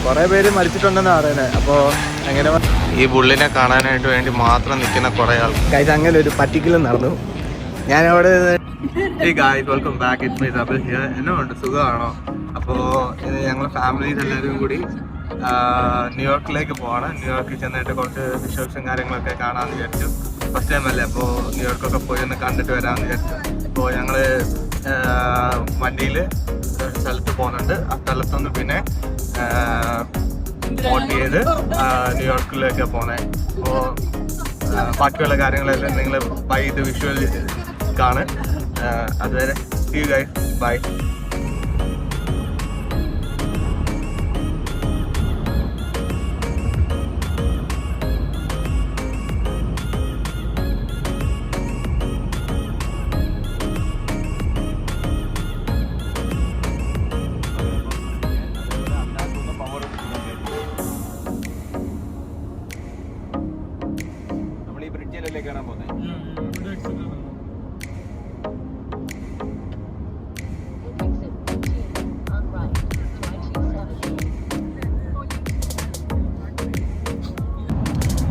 കുറേ പേര് മരിച്ചിട്ടുണ്ടെന്നാണ് പറയുന്നത്. അപ്പോൾ അങ്ങനെ ഈ ബുള്ളിനെ കാണാനായിട്ട് വേണ്ടി മാത്രം നിൽക്കുന്ന കുറേ ആൾക്കാർ അങ്ങനെ ഒരു പറ്റിക്കലും നടന്നു. ഞാനവിടെ welcome back. It's me Sabil here. എന്നോ ഉണ്ട്, സുഖമാണോ? അപ്പോൾ ഇത് ഞങ്ങൾ ഫാമിലീസ് എല്ലാവരും കൂടി ന്യൂയോർക്കിലേക്ക് പോവാണ്. ന്യൂയോർക്കിൽ ചെന്നിട്ട് കുറച്ച് വിഷ്വൽസും കാര്യങ്ങളൊക്കെ കാണാമെന്ന് വിചാരിച്ചു. ഫസ്റ്റ് ടൈം അല്ലേ, അപ്പോൾ ന്യൂയോർക്കൊക്കെ പോയി ഒന്ന് കണ്ടിട്ട് വരാമെന്ന് വിചാരിച്ചു. അപ്പോൾ ഞങ്ങൾ വണ്ടിയിൽ സ്ഥലത്ത് പോകുന്നുണ്ട്. ആ സ്ഥലത്തുനിന്ന് പിന്നെ വോട്ട് ചെയ്ത് ന്യൂയോർക്കിലേക്ക് പോണേ. അപ്പോൾ ബാക്കിയുള്ള കാര്യങ്ങളെല്ലാം നിങ്ങൾ ബൈ ഇത് വിഷ്വൽ കാണും. അതുവരെ see you guys, bye. നമ്മൾ ഈ ബ്രിഡ്ജിലല്ലേ കയറാൻ പോകുന്നത്.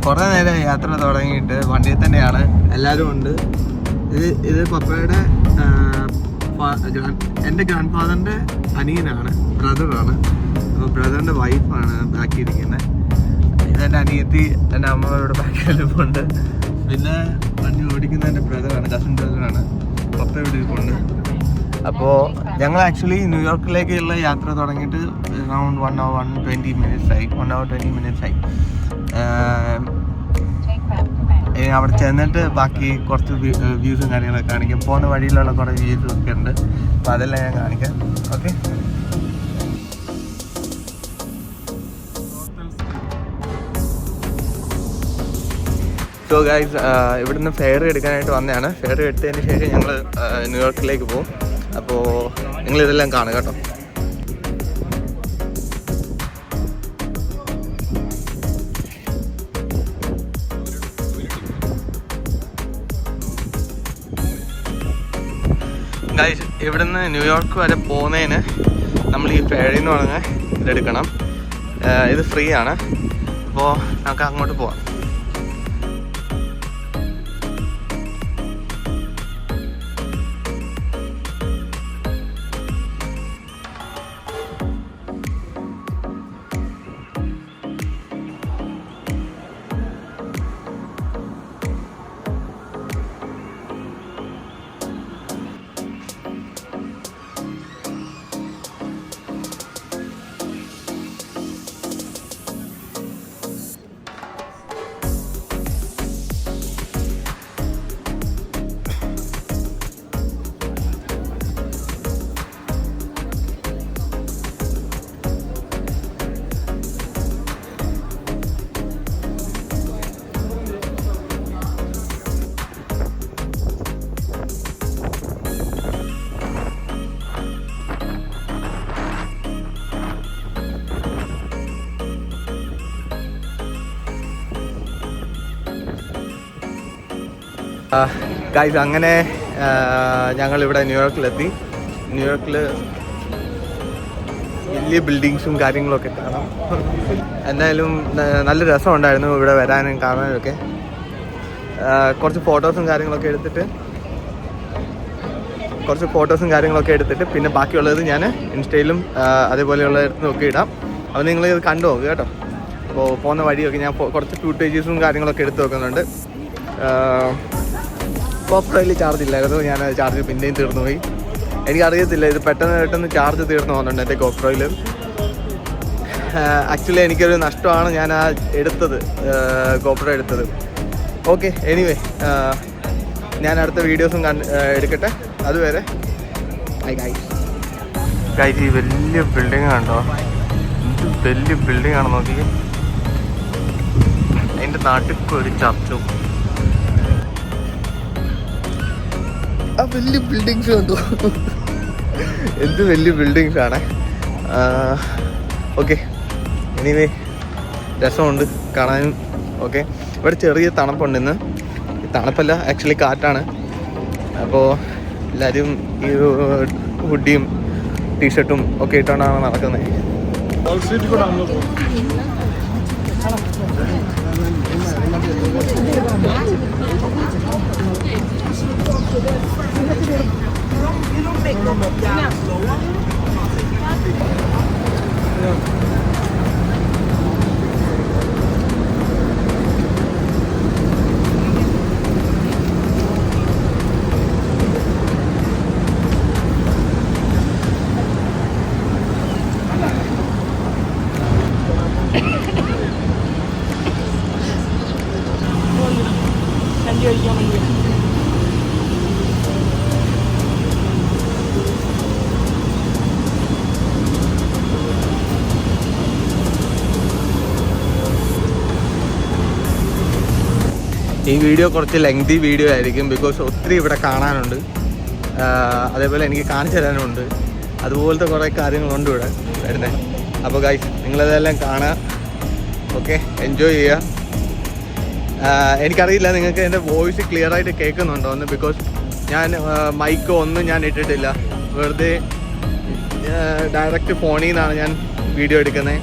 കുറേ നേരം യാത്ര തുടങ്ങിയിട്ട് വണ്ടിയിൽ തന്നെയാണ്, എല്ലാവരും ഉണ്ട്. ഇത് പപ്പയുടെ എൻ്റെ ഗ്രാൻഡ് ഫാദറിൻ്റെ അനിയനാണ്, ബ്രദറാണ്. അപ്പോൾ ബ്രദറിൻ്റെ വൈഫാണ് ബാക്കിയിരിക്കുന്നത്. ഇതെൻ്റെ അനിയത്തി, എൻ്റെ അമ്മയുടെ ബാക്കിലിരിപ്പുണ്ട്. പിന്നെ വണ്ടി ഓടിക്കുന്ന എൻ്റെ ബ്രദറാണ്, കസിൻ ബ്രദറാണ്. പപ്പ ഇവിടെ ഇരിപ്പുണ്ട്. അപ്പോൾ ഞങ്ങൾ ആക്ച്വലി ന്യൂയോർക്കിലേക്കുള്ള യാത്ര തുടങ്ങിയിട്ട് അറൗണ്ട് 1 hour 20 minutes ആയി. അവിടെ ചെന്നിട്ട് ബാക്കി കുറച്ച് വ്യൂസും കാര്യങ്ങളൊക്കെ കാണിക്കാം. പോകുന്ന വഴിയിലുള്ള കുറേ വ്യൂസ് ഒക്കെ ഉണ്ട്. അപ്പോൾ അതെല്ലാം ഞാൻ കാണിക്കാം. ഓക്കെ, സോ ഗൈസ്, ഇവിടുന്ന് ഫെയർ എടുക്കാനായിട്ട് വന്നതാണ്. ഫെയർ എടുത്തതിന് ശേഷം ഞങ്ങൾ ന്യൂയോർക്കിലേക്ക് പോകും. അപ്പോൾ നിങ്ങളിതെല്ലാം കാണുക കേട്ടോ. ഗൈസ്, ഇവിടുന്ന് ന്യൂയോർക്ക് വരെ പോകുന്നതിന് നമ്മൾ ഈ ഫെയറിൽ നിന്ന് പറഞ്ഞ ഇതെടുക്കണം. ഇത് ഫ്രീ ആണ്. അപ്പോൾ നമുക്ക് അങ്ങോട്ട് പോവാം. ഗൈസ്, അങ്ങനെ ഞങ്ങളിവിടെ ന്യൂയോർക്കിലെത്തി. ന്യൂയോർക്കിൽ വലിയ ബിൽഡിങ്സും കാര്യങ്ങളൊക്കെ കാണാം. എന്തായാലും നല്ല രസമുണ്ടായിരുന്നു ഇവിടെ വരാനും കാണാനൊക്കെ. കുറച്ച് ഫോട്ടോസും കാര്യങ്ങളൊക്കെ എടുത്തിട്ട് പിന്നെ ബാക്കിയുള്ളത് ഞാൻ ഇൻസ്റ്റയിലും അതേപോലെയുള്ള നോക്കി ഇടാം. അപ്പോൾ നിങ്ങൾ ഇത് കണ്ടു നോക്കുക കേട്ടോ. അപ്പോൾ പോകുന്ന വഴിയൊക്കെ ഞാൻ കുറച്ച് ഫുട്ടേജസും കാര്യങ്ങളൊക്കെ എടുത്ത് വെക്കുന്നുണ്ട്. GoProയിൽ ചാർജ് ഇല്ലായിരുന്നു. ഞാൻ ചാർജ് പിന്നെയും തീർന്നു പോയി. എനിക്കറിയത്തില്ല, ഇത് പെട്ടെന്ന് ചാർജ് തീർന്നു പോകുന്നുണ്ട് എൻ്റെ GoProയിൽ. ആക്ച്വലി എനിക്കൊരു നഷ്ടമാണ് ഞാൻ GoPro എടുത്തത്. ഓക്കെ, എനിവേ, ഞാൻ അടുത്ത വീഡിയോസും എടുക്കട്ടെ. അതുവരെ ഗൈസ്, ഈ വലിയ ബിൽഡിങ് കണ്ടോ? വലിയ ബിൽഡിംഗ് ആണ്, നോക്കി. അതിൻ്റെ നാട്ടിൽ ചർച്ചും ആ വലിയ ബിൽഡിങ്സ് കണ്ടു. എന്ത് വലിയ ബിൽഡിങ്സ് ആണ്. ഓക്കെ, എനിവേ, രസമുണ്ട് കാണാനും. ഓക്കെ, ഇവിടെ ചെറിയ തണുപ്പുണ്ട് ഇന്ന്. തണുപ്പല്ല, ആക്ച്വലി കാറ്റാണ്. അപ്പോൾ എല്ലാവരും ഈ ഹുഡിയും ടീഷർട്ടും ഒക്കെ ഇട്ടുകൊണ്ടാണ് നടക്കുന്നത്. Wall Street को डाउनलोड करो. ഈ വീഡിയോ കുറച്ച് ലെങ്തി വീഡിയോ ആയിരിക്കും, ബിക്കോസ് ഒത്തിരി ഇവിടെ കാണാനുണ്ട്. അതേപോലെ എനിക്ക് കാണിച്ചു തരാനുണ്ട്. അതുപോലത്തെ കുറേ കാര്യങ്ങളുണ്ട് ഇവിടെ വരുന്നത്. അപ്പോൾ ഗൈസ്, നിങ്ങളതെല്ലാം കാണുക. ഓക്കെ, എൻജോയ് ചെയ്യുക. എനിക്കറിയില്ല നിങ്ങൾക്ക് എൻ്റെ വോയിസ് ക്ലിയർ ആയിട്ട് കേൾക്കുന്നുണ്ടോ എന്ന്, ബിക്കോസ് ഞാൻ മൈക്കോ ഒന്നും ഞാൻ ഇട്ടിട്ടില്ല. വെറുതെ ഡയറക്റ്റ് ഫോണിൽ നിന്നാണ് ഞാൻ വീഡിയോ എടുക്കുന്നത്.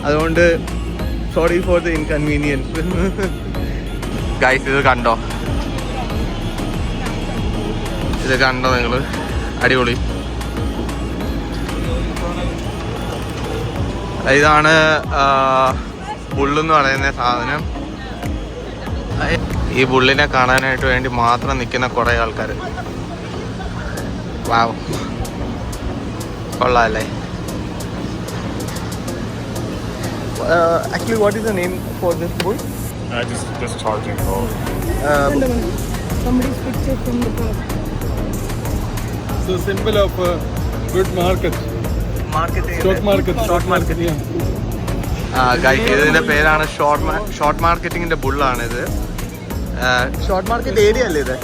അതുകൊണ്ട് sorry for the inconvenience. Guys, ഇത് കണ്ടോ നിങ്ങൾ? അടിപൊളി. ഇതാണ് ബുള്ളെന്ന് പറയുന്ന സാധനം. ഈ ബുള്ളിനെ കാണാനായിട്ട് വേണ്ടി മാത്രം നിൽക്കുന്ന കുറേ ആൾക്കാർ. വാവ്, കൊള്ളാമല്ലേ? Actually, what is the name for this bull? Just charging for. Somebody's picture from the car. So symbol of good market. Stock market. Yeah. Guys, ഇതിന്റെ പേരാണ് ഷോർട്ട് മാർക്കറ്റിങ്ങിന്റെ ബുള്ളാണിത്. ഷോർട്ട് മാർക്കറ്റ് ഏരിയ അല്ലേ ഇത്?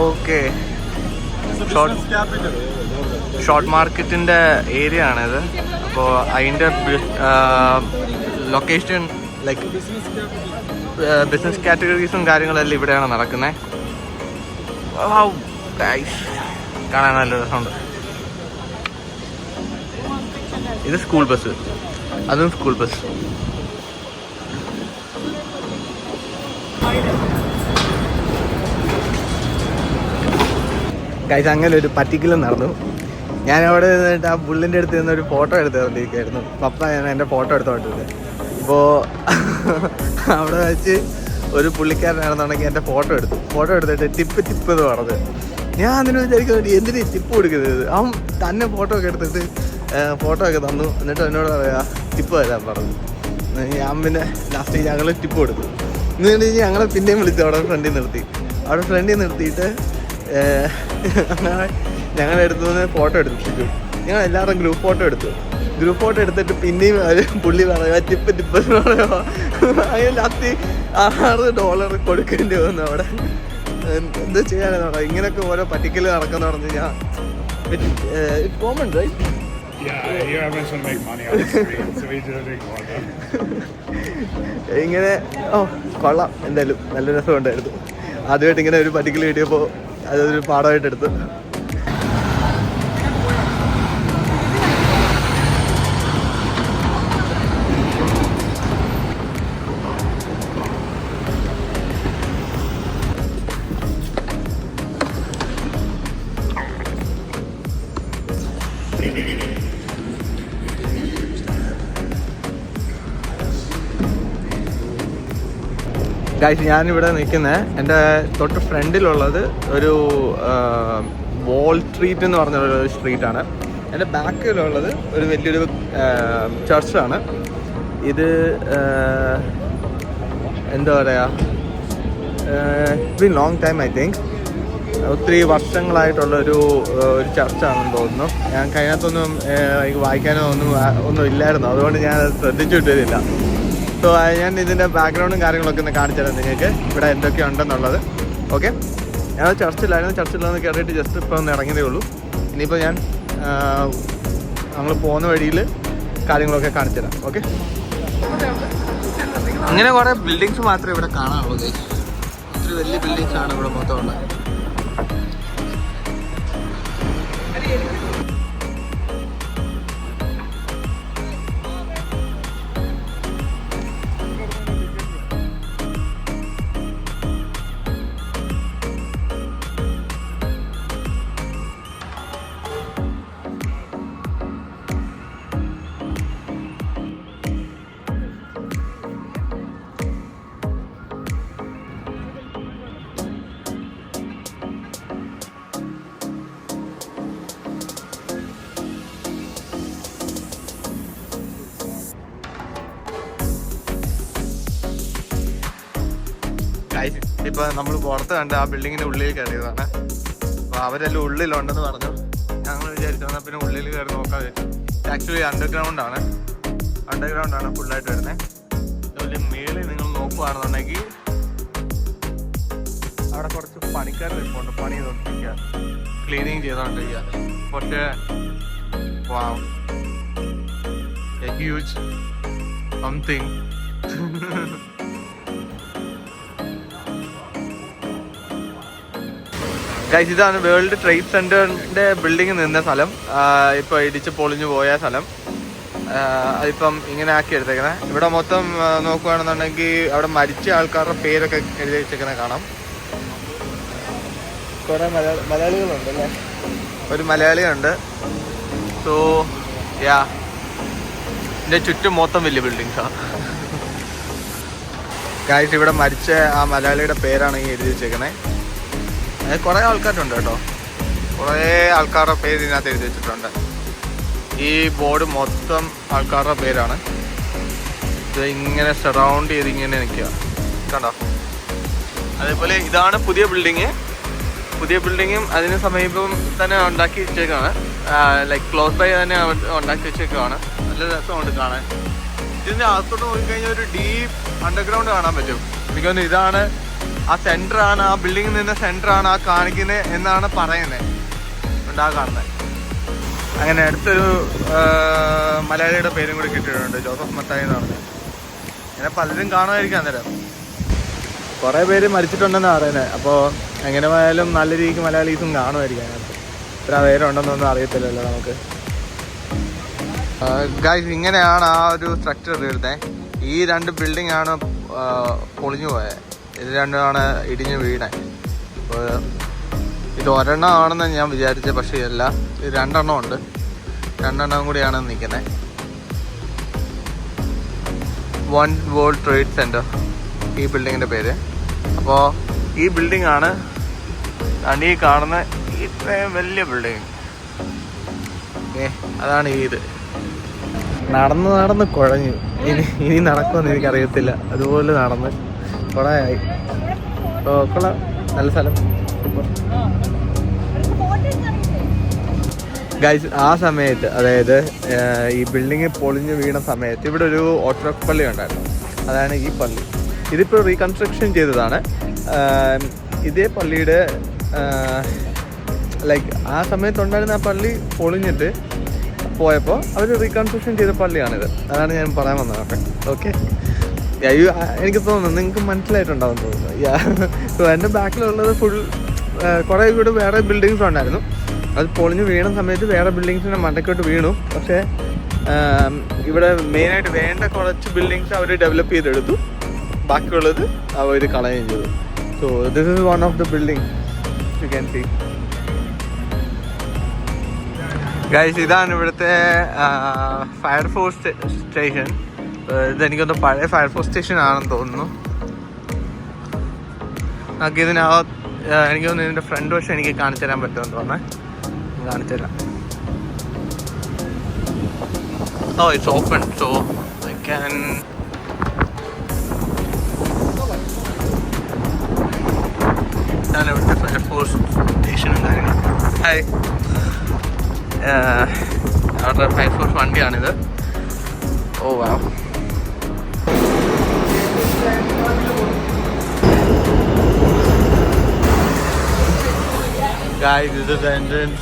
ഓക്കെ, ഷോർട്ട് മാർക്കറ്റിന്റെ area ആണിത്. അപ്പോൾ അതിൻ്റെ location like business കാറ്റഗറീസും കാര്യങ്ങളെല്ലാം ഇവിടെയാണ് നടക്കുന്നത്. കാണാൻ നല്ല രസമുണ്ട്. ഇത് സ്കൂൾ ബസ്, അതും സ്കൂൾ ബസ്. ഗൈസ്, അങ്ങനെ ഒരു പറ്റിക്കലും നടന്നു. ഞാൻ അവിടെ നിന്നിട്ട് ആ ബുള്ളിൻ്റെ അടുത്ത് നിന്ന് ഒരു ഫോട്ടോ എടുത്തുകൊണ്ടിരിക്കുകയായിരുന്നു. പപ്പ ഞാൻ എൻ്റെ ഫോട്ടോ എടുത്തുകൊണ്ടിരുന്നത്. അപ്പോൾ അവിടെ വെച്ച് ഒരു പുള്ളിക്കാരനാണെന്നുണ്ടെങ്കിൽ എൻ്റെ ഫോട്ടോ എടുത്തിട്ട് ടിപ്പ് എന്ന് പറഞ്ഞത്. ഞാൻ അതിന് വിചാരിക്കുന്നുണ്ട്, എന്തിനാ ടിപ്പ് കൊടുക്കുന്നത്? അവൻ തന്നെ ഫോട്ടോ ഒക്കെ എടുത്തിട്ട് ഫോട്ടോ ഒക്കെ തന്നു. എന്നിട്ട് എന്നോട് പറയാ ടിപ്പ് തരാൻ പറഞ്ഞു. ഞാൻ പിന്നെ ലാസ്റ്റ് ഞങ്ങൾ ടിപ്പ് കൊടുത്തു. എന്നിട്ട് ഞങ്ങളെ പിന്നെയും വിളിച്ചു അവിടെ ഫ്രണ്ടിൽ നിർത്തിയിട്ട് ഞങ്ങളുടെ അടുത്ത് നിന്ന് ഫോട്ടോ എടുപ്പിച്ചു. ഞങ്ങൾ എല്ലാവരും ഗ്രൂപ്പ് ഫോട്ടോ എടുത്തിട്ട് പിന്നെയും പുള്ളി പറയുക ടിപ്പ് എന്ന് പറയുക. അങ്ങനെ ലാസ്റ്റ് $6 കൊടുക്കേണ്ടി വന്നു. അവിടെ എന്താ ചെയ്യാനാണ്? ഇങ്ങനെയൊക്കെ ഓരോ പറ്റിക്കൽ നടക്കുന്ന പറഞ്ഞു ഞാൻ. Common right? ഇങ്ങനെ കൊള്ളാം. എന്തായാലും നല്ല രസമുണ്ടായിരുന്നു. ആദ്യമായിട്ട് ഇങ്ങനെ ഒരു പറ്റിക്കൽ കിട്ടിയപ്പോൾ അതൊരു പാഠമായിട്ട് എടുത്തു. ഗൈസ്, ഞാനിവിടെ നിൽക്കുന്നത് എൻ്റെ തൊട്ട് ഫ്രണ്ടിലുള്ളത് ഒരു വോൾ സ്ട്രീറ്റ് എന്ന് പറഞ്ഞൊരു സ്ട്രീറ്റാണ്. എൻ്റെ ബാക്കിലുള്ളത് ഒരു വലിയൊരു ചർച്ചാണ്. ഇത് എന്താ പറയുക, been long time I think. ഒത്തിരി വർഷങ്ങളായിട്ടുള്ളൊരു ചർച്ചാണെന്ന് തോന്നുന്നു. ഞാൻ കഴിഞ്ഞത്തൊന്നും എനിക്ക് വായിക്കാനോ ഒന്നും ഇല്ലായിരുന്നു. അതുകൊണ്ട് ഞാൻ ശ്രദ്ധിച്ചിട്ടില്ല. സോ ഞാൻ ഇതിൻ്റെ ബാക്ക്ഗ്രൗണ്ടും കാര്യങ്ങളൊക്കെ ഒന്ന് കാണിച്ചു തരാം നിങ്ങൾക്ക്, ഇവിടെ എന്തൊക്കെ ഉണ്ടെന്നുള്ളത്. ഓക്കെ, ഞാൻ ചർച്ചിലായിരുന്നു കയറിയിട്ട് ജസ്റ്റ് ഇപ്പോൾ ഒന്ന് ഇറങ്ങിയതേ ഉള്ളൂ. ഇനിയിപ്പോൾ ഞാൻ നമ്മൾ പോകുന്ന വഴിയിൽ കാര്യങ്ങളൊക്കെ കാണിച്ചു തരാം. ഓക്കെ, ഇങ്ങനെ കുറേ ബിൽഡിങ്സ് മാത്രമേ ഇവിടെ കാണാനുള്ളൂ. ഒത്തിരി വലിയ ബിൽഡിങ്സാണ് ഇവിടെ മൊത്തം ഉള്ളത്. ഇപ്പൊ നമ്മൾ പുറത്ത് കണ്ട് ആ ബിൽഡിങ്ങിന്റെ ഉള്ളിൽ കയറിയതാണ്. അപ്പൊ അവരെല്ലാം ഉള്ളിലുണ്ടെന്ന് പറഞ്ഞു. ഞങ്ങൾ വിചാരിച്ചു വന്നാൽ പിന്നെ ഉള്ളിൽ കയറി നോക്കാൻ വെച്ചു. ആക്ച്വലി അണ്ടർഗ്രൗണ്ട് ആണ് ഫുള്ളായിട്ട് വരുന്നത്. അതുപോലെ മേളിൽ നിങ്ങൾ നോക്കുകയാണെന്നുണ്ടെങ്കിൽ അവിടെ കുറച്ച് പണിക്കാർ നിൽപ്പുണ്ട്, പണി ചെയ്തോണ്ടിരിക്കുക, ക്ലീനിങ് ചെയ്തോണ്ടിരിക്കുക. കുറച്ച് ഹ്യൂജ് സംതിങ്. ഗൈസ്, ഇതാണ് വേൾഡ് ട്രേഡ് സെന്ററിന്റെ ബിൽഡിംഗ് നിന്ന സ്ഥലം. ഇപ്പൊ ഇടിച്ച് പൊളിഞ്ഞു പോയ സ്ഥലം. അതിപ്പം ഇങ്ങനെ ആക്കി എടുത്തേക്കണേ. ഇവിടെ മൊത്തം നോക്കുകയാണെന്നുണ്ടെങ്കിൽ അവിടെ മരിച്ച ആൾക്കാരുടെ പേരൊക്കെ എഴുതി വെച്ചേക്കണേ കാണാം. കുറെ മലയാളികളുണ്ട് അല്ലേ? ഒരു മലയാളിയുണ്ട്. സോ യാ, ഇതിന്റെ ചുറ്റും മൊത്തം വലിയ ബിൽഡിങ്സാണ്. ഗൈസ്, ഇവിടെ മരിച്ച ആ മലയാളിയുടെ പേരാണ് ഈ എഴുതി വെച്ചേക്കണേ. കുറേ ആൾക്കാരുണ്ട് കേട്ടോ, കുറേ ആൾക്കാരുടെ പേര് ഇതിനകത്ത് എഴുതി വെച്ചിട്ടുണ്ട്. ഈ ബോർഡ് മൊത്തം ആൾക്കാരുടെ പേരാണ്. ഇത് ഇങ്ങനെ സറൗണ്ട് ചെയ്ത് ഇങ്ങനെ നിൽക്കുക കണ്ടോ. അതേപോലെ ഇതാണ് പുതിയ ബിൽഡിങ്ങും അതിന് സമീപം തന്നെ ഉണ്ടാക്കി വെച്ചേക്കാണ്. ലൈക്ക് ക്ലോസ് ബൈ തന്നെ ഉണ്ടാക്കി വെച്ചേക്കാണ്. നല്ല രസമുണ്ട് കാണാൻ. ഇതിൻ്റെ അകത്തോട്ട് നോക്കിക്കഴിഞ്ഞാൽ ഒരു ഡീപ്പ് അണ്ടർഗ്രൗണ്ട് കാണാൻ പറ്റും. ബിക്കോസ് ഇതാണ് ആ സെൻറ്ററാണ്, ആ ബിൽഡിങ്ങിൽ നിന്ന് സെൻറ്ററാണ് ആ കാണിക്കുന്നത് എന്നാണ് പറയുന്നത്, ഉണ്ടാ കാണുന്നത്. അങ്ങനെ അടുത്തൊരു മലയാളിയുടെ പേരും കൂടി കിട്ടിയിട്ടുണ്ട്, ജോസഫ് മത്തായി എന്ന് പറഞ്ഞത്. അങ്ങനെ പലരും കാണുമായിരിക്കും. അന്നേരം കുറേ പേര് മരിച്ചിട്ടുണ്ടെന്നാണ് പറയുന്നത്. അപ്പോൾ എങ്ങനെ പോയാലും നല്ല രീതിക്ക് മലയാളീസും കാണുമായിരിക്കും അതിനകത്ത്. ഇത്ര പേരുണ്ടെന്നൊന്നും അറിയത്തില്ലല്ലോ നമുക്ക്. ഗൈസ്, ഇങ്ങനെയാണ് ആ ഒരു സ്ട്രക്ചർ വരുന്നത്. ഈ രണ്ട് ബിൽഡിംഗ് ആണ് പൊളിഞ്ഞു പോയത്. ഇത് രണ്ടുമാണ് ഇടിഞ്ഞ് വീണേ. അപ്പോൾ ഇത് ഒരെണ്ണം ആണെന്ന് ഞാൻ വിചാരിച്ചത്, പക്ഷേ ഇതല്ല, ഇത് രണ്ടെണ്ണം ഉണ്ട്. രണ്ടെണ്ണം കൂടിയാണ് നിൽക്കുന്നത്. വൺ വേൾഡ് ട്രേഡ് സെൻറ്റർ ഈ ബിൽഡിങ്ങിൻ്റെ പേര്. അപ്പോൾ ഈ ബിൽഡിംഗ് ആണ് ഈ കാണുന്ന ഇത്രയും വലിയ ബിൽഡിങ്. അതാണ് ഇത്. നടന്ന് കുഴഞ്ഞു. ഇനി നടക്കുമെന്ന് എനിക്കറിയത്തില്ല. അതുപോലെ നടന്ന് കുറേ ആയി. കൊള്ളാം, നല്ല സ്ഥലം. ഗൈസ്, ആ സമയത്ത്, അതായത് ഈ ബിൽഡിങ് പൊളിഞ്ഞ് വീണ സമയത്ത് ഇവിടെ ഒരു ഓർത്തഡോക്സ് പള്ളി ഉണ്ടായിരുന്നു. അതാണ് ഈ പള്ളി. ഇതിപ്പോൾ റീകൺസ്ട്രക്ഷൻ ചെയ്തതാണ്. ഇതേ പള്ളിയുടെ ലൈക്ക് ആ സമയത്തുണ്ടായിരുന്ന ആ പള്ളി പൊളിഞ്ഞിട്ട് പോയപ്പോൾ അവർ റീകൺസ്ട്രക്ഷൻ ചെയ്ത പള്ളിയാണിത്. അതാണ് ഞാൻ പറയാൻ വന്നത്. ഓക്കെ, എനിക്ക് തോന്നുന്നു നിങ്ങൾക്ക് മനസ്സിലായിട്ടുണ്ടാവും തോന്നുന്നു. എൻ്റെ ബാക്കിലുള്ളത് ഫുൾ കുറേ കൂടെ വേറെ ബിൽഡിങ്സ് ഉണ്ടായിരുന്നു. അത് പൊളിഞ്ഞ് വീണ സമയത്ത് വേറെ ബിൽഡിങ്സിൻ്റെ മണ്ടക്കോട്ട് വീണു. പക്ഷേ ഇവിടെ മെയിനായിട്ട് വേണ്ട കുറച്ച് ബിൽഡിങ്സ് അവർ ഡെവലപ്പ് ചെയ്തെടുത്തു. ബാക്കിയുള്ളത് അവർ കളയുകയും ചെയ്തു. So this is one of the building you can see. Guys, ഇതാണ് ഇവിടുത്തെ ഫയർഫോഴ്സ് സ്റ്റേഷൻ. ഇതെനിക്കൊന്ന് പഴയ ഫയർഫോഴ്സ് സ്റ്റേഷൻ ആണെന്ന് തോന്നുന്നു. നമുക്ക് ഇതിനകത്ത് എനിക്ക് തോന്നുന്നു ഇതിൻ്റെ ഫ്രണ്ട് വശം എനിക്ക് കാണിച്ചു തരാൻ പറ്റുമെന്ന് തോന്നുന്നത്. കാണിച്ചു തരാം. Oh, it's open, so I can. ഇതാണ് ഇവിടുത്തെ ഫയർഫോഴ്സ് സ്റ്റേഷനും കാര്യങ്ങളും. ഹായ്, അവരുടെ ഫയർഫോഴ്സ് വണ്ടിയാണിത്. Oh wow. Guys, this is the entrance.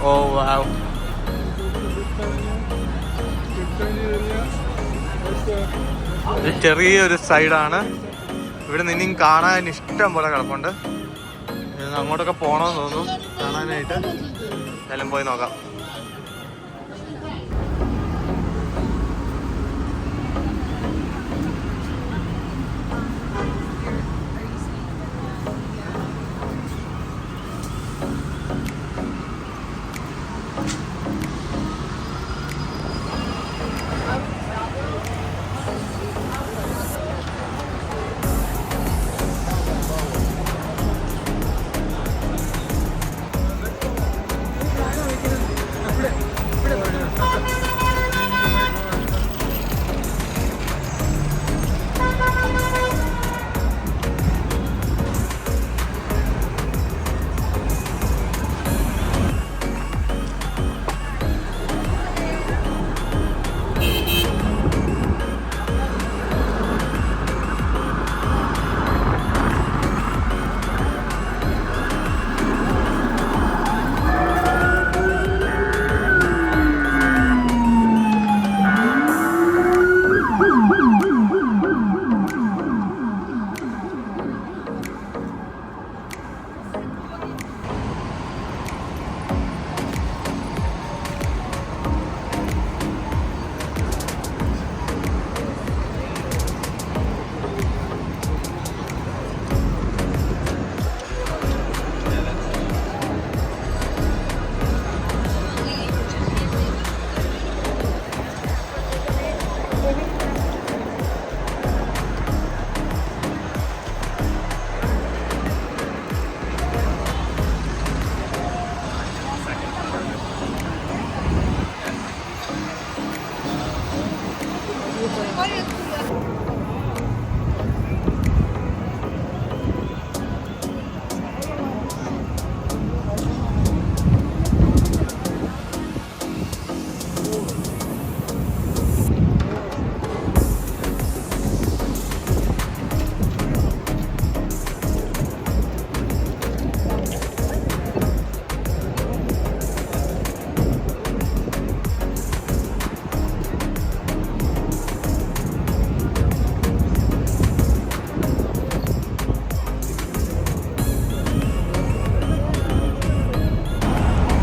Oh wow. ഇത് ചെറിയൊരു സൈഡാണ്. ഇവിടെ നിന്നും കാണാൻ ഇഷ്ടം പോലെ കിടപ്പുണ്ട്. അങ്ങോട്ടൊക്കെ പോകണമെന്ന് തോന്നുന്നു കാണാനായിട്ട്. എല്ലാം പോയി നോക്കാം.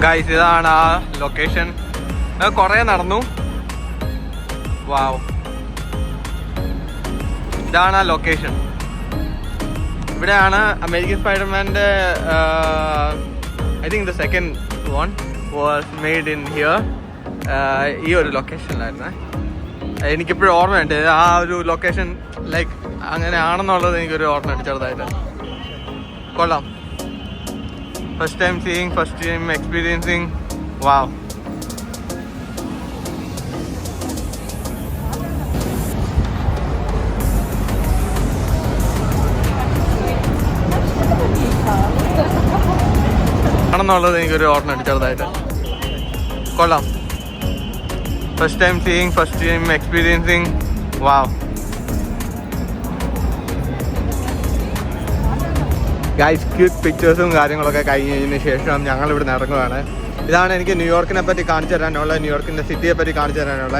ഗൈസ് ഇതാണ് ആ ലൊക്കേഷൻ. കുറേ നടന്നു. വാവ്, ഇതാണ് ആ ലൊക്കേഷൻ. ഇവിടെയാണ് അമേരിക്കൻ സ്പൈഡർമാൻ്റെ I think the second one was made in here. ഈ ഒരു ലൊക്കേഷനിലായിരുന്നേ. എനിക്കിപ്പോഴും ഓർമ്മയുണ്ട് ആ ഒരു ലൊക്കേഷൻ ലൈക്ക് അങ്ങനെ ആണെന്നുള്ളത് എനിക്കൊരു ഓർമ്മയുണ്ട് ചെറുതായിട്ട്. കൊള്ളാം. First time seeing, first time experiencing. Wow. ആണെന്നുള്ളത് എനിക്കൊരു ഓർമ്മയുണ്ട് ചെറുതായിട്ട്. കൊള്ളാം. First time seeing, first time experiencing. Wow. Guys quick പിക്ചേഴ്സും കാര്യങ്ങളൊക്കെ കഴിഞ്ഞതിന് ശേഷം ഞങ്ങൾ ഇവിടെ ഇറങ്ങുകയാണ്. ഇതാണ് എനിക്ക് ന്യൂയോർക്കിനെ പറ്റി കാണിച്ചു തരാനുള്ള, ന്യൂയോർക്കിൻ്റെ സിറ്റിയെ പറ്റി കാണിച്ചു തരാനുള്ള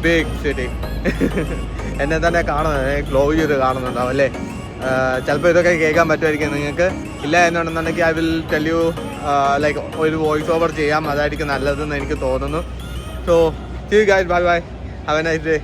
ബിഗ് സിറ്റി. എന്നെ തന്നെ കാണുന്നത് ഗ്ലോ ചെയ്ത് കാണുന്നുണ്ടാവും അല്ലേ? ചിലപ്പോൾ ഇതൊക്കെ കേൾക്കാൻ പറ്റുമായിരിക്കും നിങ്ങൾക്ക്. ഇല്ല എന്നുണ്ടെന്നുണ്ടെങ്കിൽ I will tell you like ഒരു വോയിസ് ഓവർ ചെയ്യാം, അതായിരിക്കും നല്ലതെന്ന് എനിക്ക് തോന്നുന്നു. So see you guys, bye bye, have a nice day.